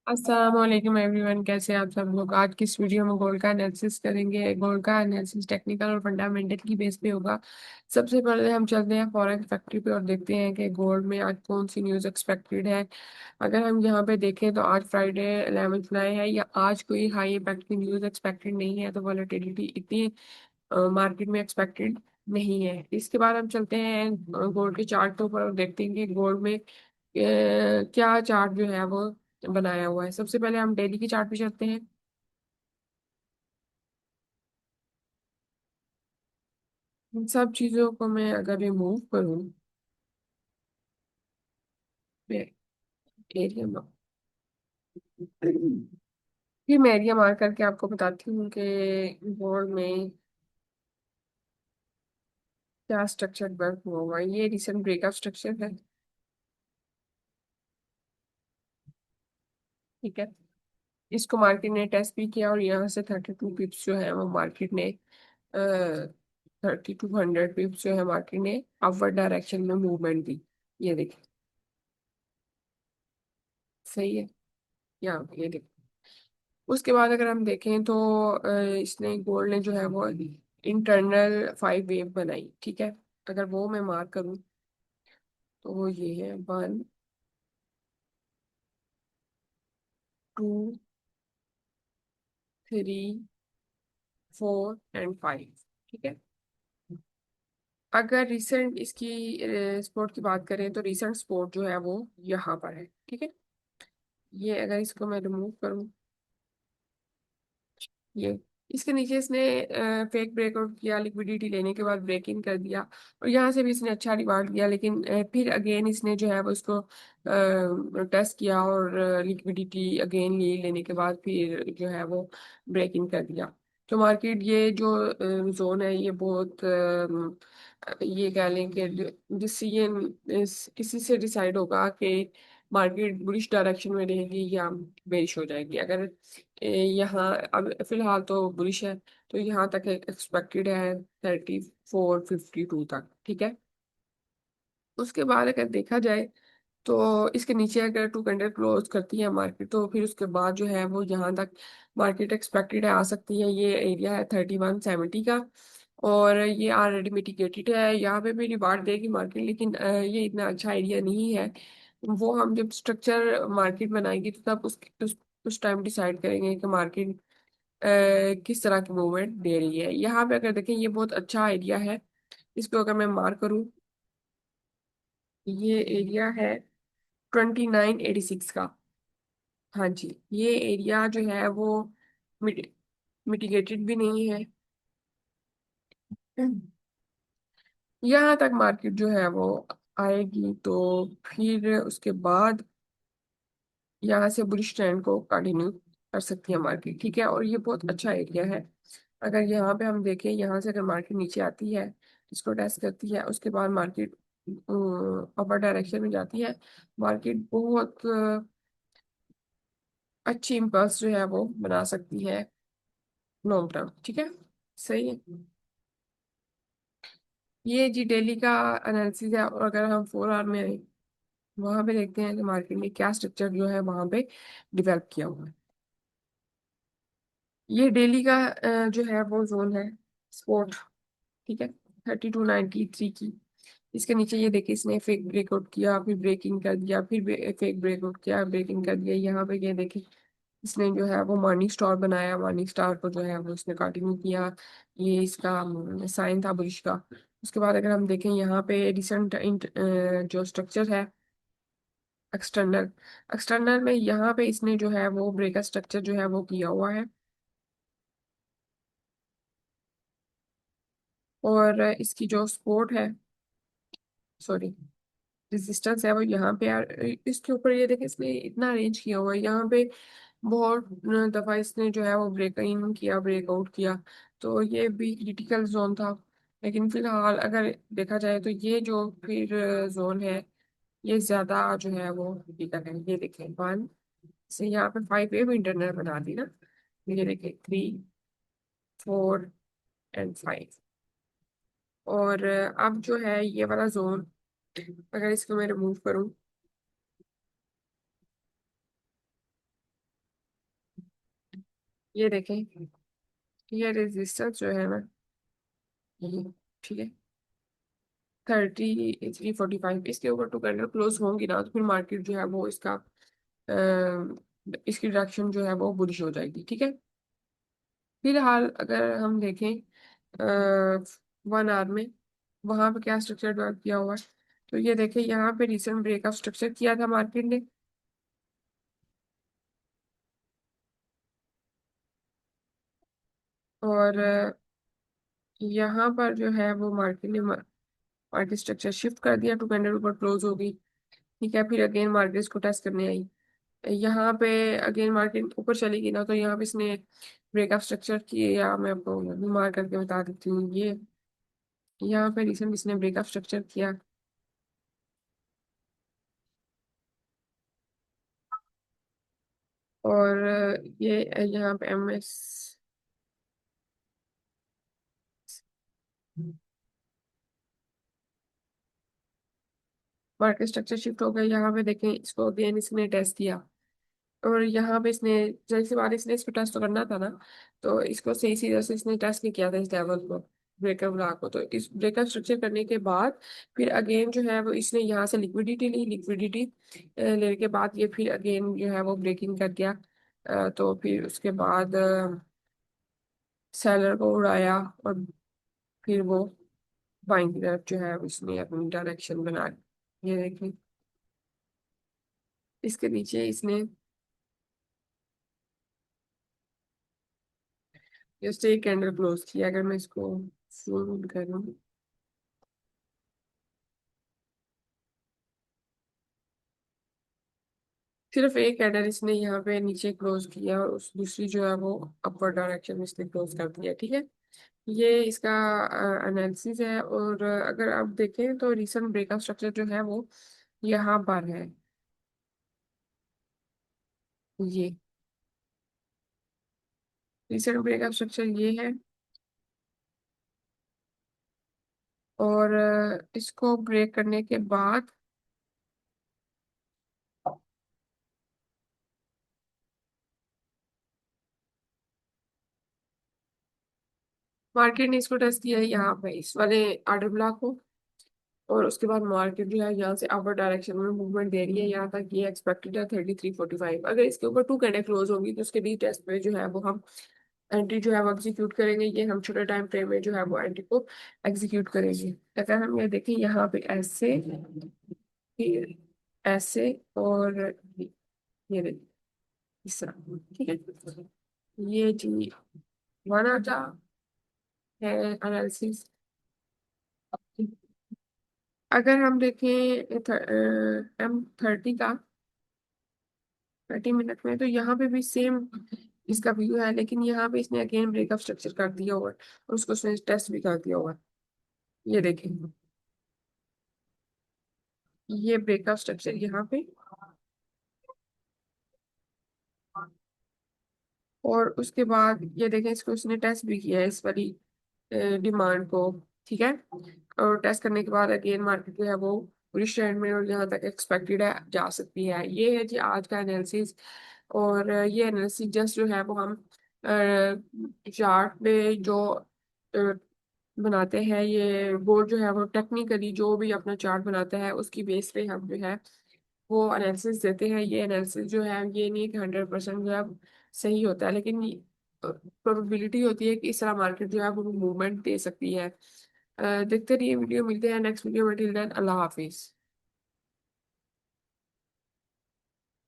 अस्सलाम वालेकुम एवरीवन, कैसे हैं आप सब लोग। आज की इस वीडियो में गोल्ड का एनालिसिस करेंगे। गोल्ड का एनालिसिस टेक्निकल और फंडामेंटल की बेस पे होगा। सबसे पहले हम चलते हैं फॉरेक्स फैक्ट्री पे और देखते हैं कि गोल्ड में आज कौन सी न्यूज़ एक्सपेक्टेड है। अगर हम यहाँ पे देखें तो आज फ्राइडे 11 जुलाई है, या आज कोई हाई इम्पैक्ट की न्यूज़ एक्सपेक्टेड नहीं है, तो वॉलेटिलिटी इतनी मार्केट में एक्सपेक्टेड नहीं है। इसके बाद हम चलते हैं गोल्ड के चार्टों पर और देखते हैं कि गोल्ड में क्या चार्ट जो है वो बनाया हुआ है। सबसे पहले हम डेली के चार्ट पे चलते हैं। इन सब चीजों को मैं अगर रिमूव करूं, एरिया में फिर मैं एरिया मार्क करके आपको बताती हूँ कि गोल्ड में क्या स्ट्रक्चर वर्क हुआ हुआ है। ये रिसेंट ब्रेकअप स्ट्रक्चर है, ठीक है। इसको मार्केट ने टेस्ट भी किया और यहाँ से 32 पिप्स जो है वो मार्केट ने 3200 पिप्स जो है मार्केट ने अपवर्ड डायरेक्शन में मूवमेंट दी। ये देखिए, सही है। यहाँ पे ये देखिए। उसके बाद अगर हम देखें तो इसने गोल्ड ने जो है वो इंटरनल 5 वेव बनाई, ठीक है। अगर वो मैं मार्क करूं तो वो ये है 1, 2, 3, 4 एंड 5, ठीक है। अगर रिसेंट इसकी स्पोर्ट की बात करें तो रिसेंट स्पोर्ट जो है वो यहाँ पर है, ठीक है। ये अगर इसको मैं रिमूव करूं, ये इसके नीचे इसने फेक ब्रेकआउट किया, लिक्विडिटी लेने के बाद ब्रेकिंग कर दिया और यहाँ से भी इसने अच्छा रिवार्ड दिया, लेकिन फिर अगेन इसने जो है वो इसको टेस्ट किया और लिक्विडिटी अगेन लेने के बाद फिर जो है वो ब्रेकिंग कर दिया। तो मार्केट ये जो जोन है ये बहुत ये कह लें कि जिससे ये इसी से डिसाइड होगा कि मार्केट बुलिश डायरेक्शन में रहेगी या बेरिश हो जाएगी। अगर यहाँ अब फिलहाल तो बुलिश है, तो यहाँ तक एक्सपेक्टेड है 3452 तक, ठीक है। उसके बाद अगर देखा जाए तो इसके नीचे अगर 2 कैंडल क्लोज करती है मार्केट, तो फिर उसके बाद जो है वो यहाँ तक मार्केट एक्सपेक्टेड है आ सकती है। ये एरिया है 3170 का और ये ऑलरेडी मिटिगेटेड है। यहाँ पे भी रिवार्ड देगी मार्केट, लेकिन ये इतना अच्छा एरिया नहीं है। वो हम जब स्ट्रक्चर मार्केट बनाएंगे तो तब उस टाइम डिसाइड करेंगे कि मार्केट किस तरह की मूवमेंट दे रही है। यहाँ पे अगर देखें ये बहुत अच्छा एरिया है। इसको अगर मैं मार्क करूँ, ये एरिया है 2986 का। हाँ जी, ये एरिया जो है वो मिटिगेटेड भी नहीं है। यहाँ तक मार्केट जो है वो आएगी तो फिर उसके बाद यहाँ से बुलिश ट्रेंड को कंटिन्यू कर सकती है मार्केट, ठीक है। और ये बहुत अच्छा एरिया है। अगर यहाँ पे हम देखें, यहाँ से अगर मार्केट नीचे आती है, इसको टेस्ट करती है, उसके बाद मार्केट अपर डायरेक्शन में जाती है, मार्केट बहुत अच्छी इम्पल्स जो है वो बना सकती है लॉन्ग टर्म, ठीक है। सही है। ये जी डेली का एनालिसिस है। और अगर हम 4 आवर में आए, वहां पे देखते हैं कि मार्केट में क्या स्ट्रक्चर जो है वहां पे डिवेल्प किया हुआ है। ये डेली का जो है वो जोन है स्पोर्ट, ठीक है, 3293 की। इसके नीचे ये देखिए, इसने फेक ब्रेकआउट किया, फिर ब्रेकिंग कर दिया, फिर फेक ब्रेकआउट किया, ब्रेकिंग कर दिया। यहाँ पे ये देखिए, इसने जो है वो मॉर्निंग स्टार बनाया, मॉर्निंग स्टार को जो है वो इसने कंटिन्यू किया। ये इसका साइन था बुलिश का। उसके बाद अगर हम देखें यहाँ पे रिसेंट जो स्ट्रक्चर है एक्सटर्नल, एक्सटर्नल में यहाँ पे इसने जो है वो ब्रेकर स्ट्रक्चर जो है वो किया हुआ है। और इसकी जो सपोर्ट है, सॉरी, रेजिस्टेंस है वो यहाँ पे इसके ऊपर ये देखिए, इसने इतना अरेंज किया हुआ है। यहाँ पे बहुत दफा इसने जो है वो ब्रेक इन किया, ब्रेकआउट किया, तो ये भी क्रिटिकल जोन था। लेकिन फिलहाल अगर देखा जाए तो ये जो फिर जोन है ये ज्यादा जो है वो क्रिटिकल है। ये देखिए 1 से यहाँ पे 5 वेव इंटरनल बना दी ना। ये देखिए 3, 4 एंड 5। और अब जो है ये वाला जोन, अगर इसको मैं रिमूव करूँ, ये देखें, ये रेजिस्टर जो है ना, ये, ठीक है, 3345, इसके ऊपर टू कैंडल क्लोज होंगी ना, तो फिर मार्केट जो है वो इसका इसकी डायरेक्शन जो है वो बुलिश हो जाएगी, ठीक है। फिलहाल अगर हम देखें 1 आवर में, वहां पे क्या स्ट्रक्चर डेवलप किया हुआ है, तो ये देखें यहाँ पे रिसेंट ब्रेकआउट स्ट्रक्चर किया था मार्केट ने, और यहाँ पर जो है वो मार्केट ने मार्केट स्ट्रक्चर शिफ्ट कर दिया, टू कैंडल ऊपर क्लोज होगी, ठीक है। फिर अगेन मार्केट इसको टेस्ट करने आई, यहाँ पे अगेन मार्केट ऊपर चलेगी ना, तो यहाँ पे इसने ब्रेकअप स्ट्रक्चर किए, या मैं आपको मार्क करके बता देती हूँ, ये यहाँ पे रिसेंट इसने ब्रेकअप स्ट्रक्चर किया, और ये यहाँ पे M S market structure shift हो गया, यहाँ पे देखें इसको अगेन इसने टेस्ट किया, और यहाँ पे इसने जैसे बार इसने इसको टेस्ट तो करना था ना, तो इसको सही सीधा से इसने टेस्ट नहीं किया था इस लेवल को, ब्रेकअप ब्लॉक को, तो इस ब्रेकअप स्ट्रक्चर करने के बाद फिर अगेन जो है वो इसने यहाँ से लिक्विडिटी ली, लिक्विडिटी लेने के बाद ये फिर अगेन जो है वो ब्रेकिंग कर गया, तो फिर उसके बाद सेलर को उड़ाया, और फिर वो बाइंग की तरफ जो है उसने अपनी डायरेक्शन बना ली। ये देखिए, इसके नीचे इसने जस्ट एक कैंडल क्लोज किया, अगर मैं इसको जूम करूँ, सिर्फ एक कैंडल इसने यहाँ पे नीचे क्लोज किया, और उस दूसरी जो है वो अपवर्ड डायरेक्शन में इसने क्लोज कर दिया, ठीक है। ये इसका एनालिसिस है, और अगर आप देखें तो रिसेंट ब्रेकआउट स्ट्रक्चर जो है वो यहाँ पर है, ये रिसेंट ब्रेकआउट स्ट्रक्चर ये है, और इसको ब्रेक करने के बाद मार्केट ने इसको टेस्ट किया है यहाँ पे इस वाले आर्डर ब्लॉक को, और उसके बाद मार्केट जो है यहाँ से अपर डायरेक्शन में मूवमेंट दे रही है, यहाँ तक ये एक्सपेक्टेड है 3345, अगर इसके ऊपर टू कैंडल क्लोज होगी तो उसके भी टेस्ट पे जो है वो हम एंट्री जो है वो एग्जीक्यूट करेंगे, ये हम छोटे टाइम फ्रेम में जो है वो एंट्री को एग्जीक्यूट करेंगे। अगर हम ये देखें यहाँ पे ऐसे, फिर ऐसे, और ये देखिए इस तरह, ठीक है। ये जी वन आता है एनालिसिस। अगर हम देखें M30 का 30 मिनट में, तो यहाँ पे भी सेम इसका व्यू है, लेकिन यहाँ पे इसने अगेन ब्रेकअप स्ट्रक्चर कर दिया हुआ है, और उसको उसने टेस्ट भी कर दिया हुआ है, ये देखें, ये ब्रेकअप स्ट्रक्चर यहाँ पे, और उसके बाद ये देखें इसको उसने टेस्ट भी किया है इस वाली डिमांड को, ठीक है। और टेस्ट करने के बाद अगेन मार्केट जो है वो बुलिश ट्रेंड में, और जहाँ तक एक्सपेक्टेड है जा सकती है, ये है जी आज का एनालिसिस। और ये एनालिसिस जस्ट जो है वो हम चार्ट में जो अ, बनाते हैं, ये बोर्ड जो है वो टेक्निकली जो भी अपना चार्ट बनाता है उसकी बेस पे हम जो है वो एनालिसिस देते हैं। ये एनालिसिस जो है ये नहीं कि 100% जो है सही होता है, लेकिन प्रोबेबिलिटी होती है कि इस तरह मार्केट जो है वो मूवमेंट दे सकती है। देखते रहिए वीडियो, मिलते हैं नेक्स्ट वीडियो में, टिल देन अल्लाह हाफिज।